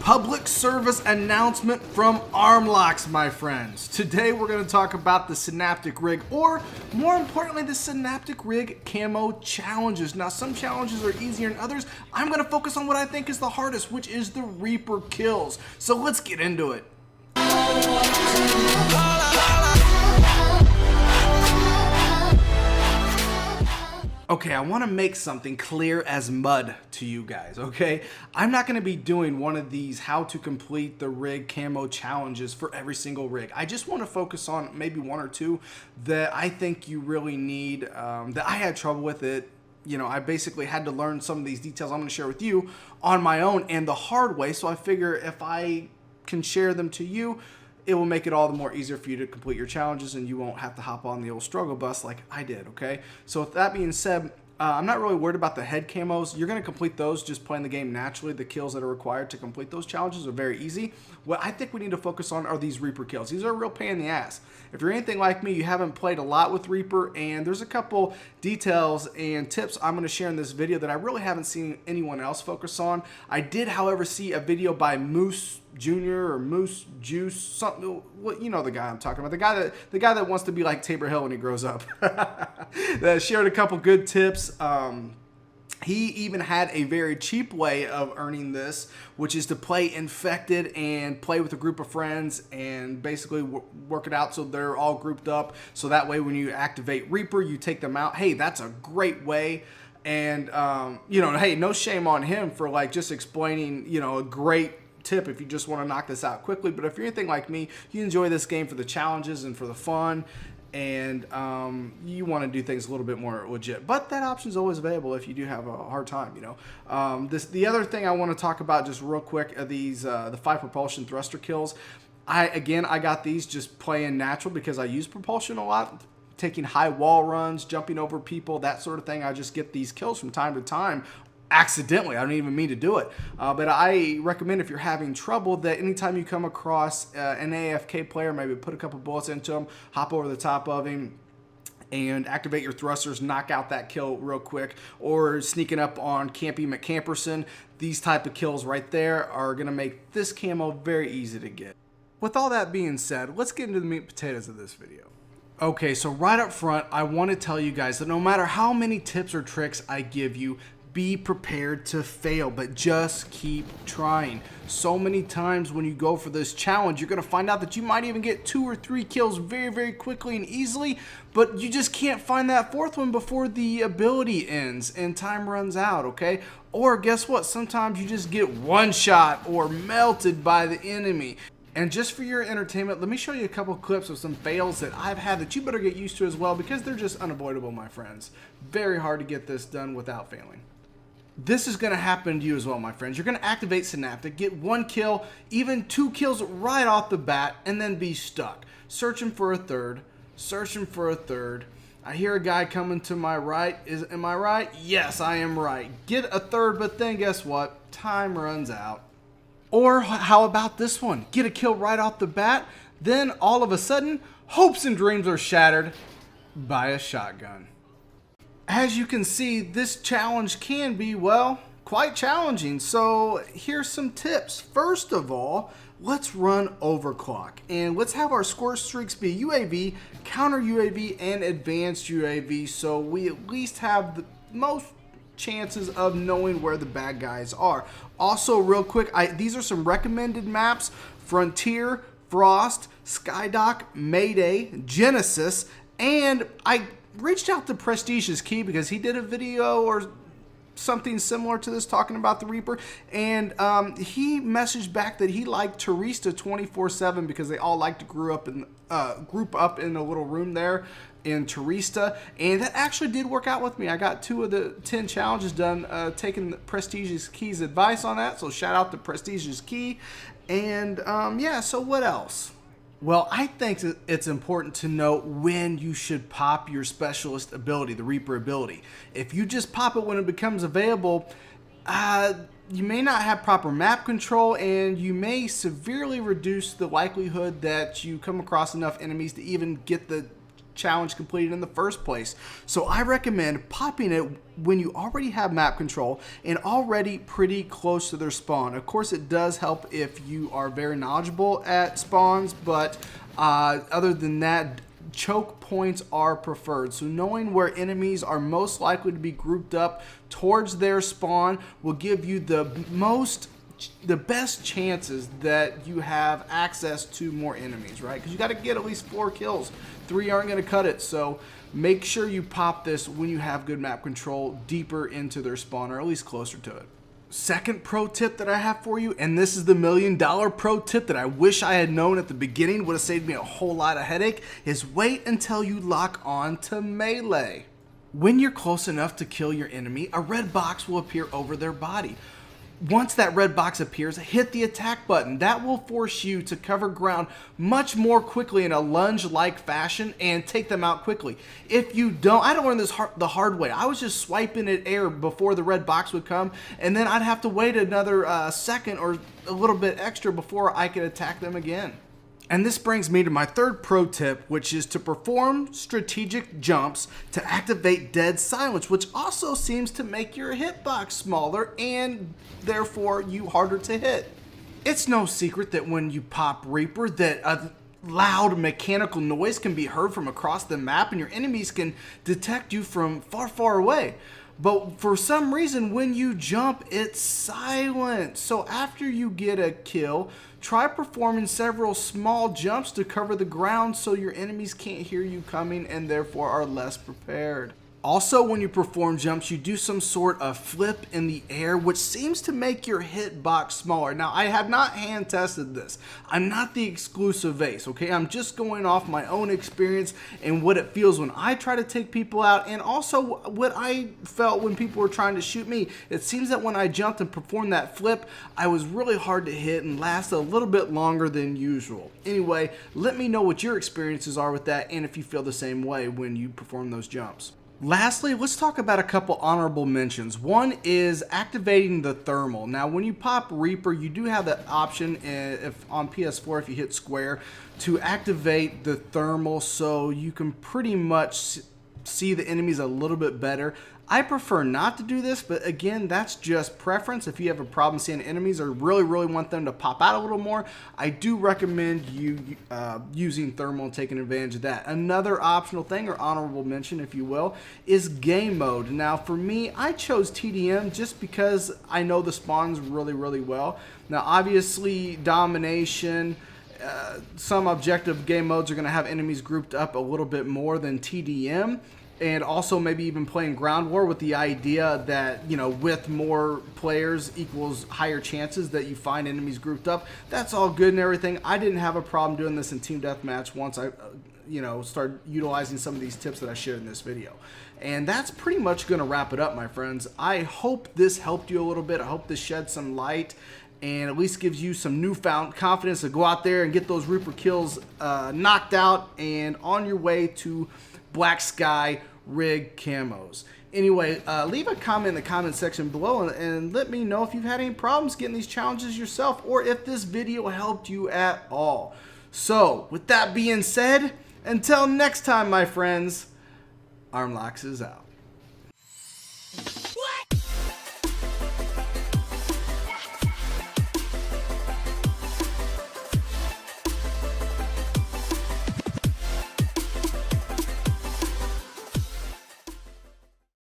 Public service announcement from Armlocks, my friends. Today we're going to talk about the Synaptic Rig, or more importantly, the Synaptic Rig Camo challenges. Now, some challenges are easier than others. I'm going to focus on what I think is the hardest, which is the Reaper kills. So let's get into it. Okay, I want to make something clear as mud to you guys, okay? I'm not going to be doing one of these how to complete the rig camo challenges for every single rig. I just want to focus on maybe one or two that I think you really need, that I had trouble with it. You know, I basically had to learn some of these details I'm going to share with you on my own and the hard way, so I figure if I can share them to you, it will make it all the more easier for you to complete your challenges, and you won't have to hop on the old struggle bus like I did, okay? So with that being said, I'm not really worried about the head camos. You're going to complete those just playing the game naturally. The kills that are required to complete those challenges are very easy. What I think we need to focus on are these Reaper kills. These are a real pain in the ass. If you're anything like me, you haven't played a lot with Reaper, and there's a couple details and tips I'm going to share in this video that I really haven't seen anyone else focus on. I did, however, see a video by Moose Jr. or Moose Juice, something. Well, you know the guy I'm talking about, the guy that wants to be like Tabor Hill when he grows up. That shared a couple good tips. He even had a very cheap way of earning this, which is to play infected and play with a group of friends and basically work it out so they're all grouped up. So that way when you activate Reaper, you take them out. Hey, that's a great way. And, you know, hey, no shame on him for like just explaining, you know, a great tip if you just want to knock this out quickly. But if you're anything like me, you enjoy this game for the challenges and for the fun, and you want to do things a little bit more legit, but that option is always available if you do have a hard time, you know. The other thing I want to talk about just real quick are these the 5 propulsion thruster kills. I got these just playing natural because I use propulsion a lot, taking high wall runs, jumping over people, that sort of thing. I just get these kills from time to time accidentally. I don't even mean to do it, but I recommend if you're having trouble that anytime you come across an AFK player, maybe put a couple bullets into him, hop over the top of him and activate your thrusters, knock out that kill real quick, or sneaking up on Campy McCamperson. These type of kills right there are going to make this camo very easy to get. With all that being said, let's get into the meat and potatoes of this video. Okay, so right up front, I want to tell you guys that no matter how many tips or tricks I give you, be prepared to fail, but just keep trying. So many times when you go for this challenge, you're going to find out that you might even get 2 or 3 kills very, very quickly and easily, but you just can't find that 4th one before the ability ends and time runs out, okay? Or guess what? Sometimes you just get one shot or melted by the enemy. And just for your entertainment, let me show you a couple clips of some fails that I've had that you better get used to as well, because they're just unavoidable, my friends. Very hard to get this done without failing. This is going to happen to you as well, my friends. You're going to activate Synaptic, get 1 kill, even 2 kills right off the bat, and then be stuck. Searching for a third, searching for a third. I hear a guy coming to my right. Am I right? Yes, I am right. Get a third, but then guess what? Time runs out. Or how about this one? Get a kill right off the bat, then all of a sudden, hopes and dreams are shattered by a shotgun. As you can see, this challenge can be, well, quite challenging. So here's some tips. First of all, let's run overclock, and let's have our score streaks be UAV, counter UAV, and advanced UAV, so we at least have the most chances of knowing where the bad guys are. Also, real quick, these are some recommended maps: Frontier, Frost, Skydock, Mayday, Genesis, and I reached out to Prestige's Key because he did a video or something similar to this talking about the Reaper, and he messaged back that he liked Terista 24/7 because they all like to group up in a little room there in Terista, and that actually did work out with me. I got 2 of the 10 challenges done taking Prestige's Key's advice on that, so shout out to Prestige's Key. And yeah, so what else? Well, I think it's important to know when you should pop your specialist ability, the Reaper ability. If you just pop it when it becomes available, you may not have proper map control, and you may severely reduce the likelihood that you come across enough enemies to even get the challenge completed in the first place. So I recommend popping it when you already have map control and already pretty close to their spawn. Of course, it does help if you are very knowledgeable at spawns, but other than that, choke points are preferred. So knowing where enemies are most likely to be grouped up towards their spawn will give you the best chances that you have access to more enemies, right? Because you got to get at least 4 kills. 3 aren't going to cut it. So make sure you pop this when you have good map control deeper into their spawn, or at least closer to it. Second pro tip that I have for you, and this is the $1 million pro tip that I wish I had known at the beginning, would have saved me a whole lot of headache, is wait until you lock on to melee. When you're close enough to kill your enemy, a red box will appear over their body. Once that red box appears, hit the attack button. That will force you to cover ground much more quickly in a lunge-like fashion and take them out quickly. If you don't, I don't learn this the hard way. I was just swiping at air before the red box would come, and then I'd have to wait another second or a little bit extra before I could attack them again. And this brings me to my third pro tip, which is to perform strategic jumps to activate dead silence, which also seems to make your hitbox smaller and therefore you harder to hit. It's no secret that when you pop Reaper, that a loud mechanical noise can be heard from across the map and your enemies can detect you from far, far away. But for some reason, when you jump, it's silent. So after you get a kill, try performing several small jumps to cover the ground so your enemies can't hear you coming and therefore are less prepared. Also, when you perform jumps, you do some sort of flip in the air, which seems to make your hitbox smaller. Now, I have not hand tested this. I'm not the exclusive ace, okay? I'm just going off my own experience and what it feels when I try to take people out, and also what I felt when people were trying to shoot me. It seems that when I jumped and performed that flip, I was really hard to hit and lasted a little bit longer than usual. Anyway, let me know what your experiences are with that and if you feel the same way when you perform those jumps. Lastly, let's talk about a couple honorable mentions. One is activating the thermal. Now, when you pop Reaper, you do have the option if on PS4, if you hit square, to activate the thermal so you can pretty much see the enemies a little bit better. I prefer not to do this, but again, that's just preference. If you have a problem seeing enemies or really want them to pop out a little more, I do recommend you using thermal and taking advantage of that. Another optional thing, or honorable mention if you will, is game mode. Now for me, I chose TDM just because I know the spawns really well. Now obviously domination, some objective game modes are going to have enemies grouped up a little bit more than TDM, and also maybe even playing ground war with the idea that, you know, with more players equals higher chances that you find enemies grouped up. That's all good and everything. I didn't have a problem doing this in team deathmatch once I started utilizing some of these tips that I shared in this video. And that's pretty much going to wrap it up, my friends. I hope this helped you a little bit. I hope this shed some light and at least gives you some newfound confidence to go out there and get those Reaper kills knocked out and on your way to Black Sky Rig camos. Anyway, leave a comment in the comment section below and let me know if you've had any problems getting these challenges yourself or if this video helped you at all. So, with that being said, until next time, my friends, Armlocks is out.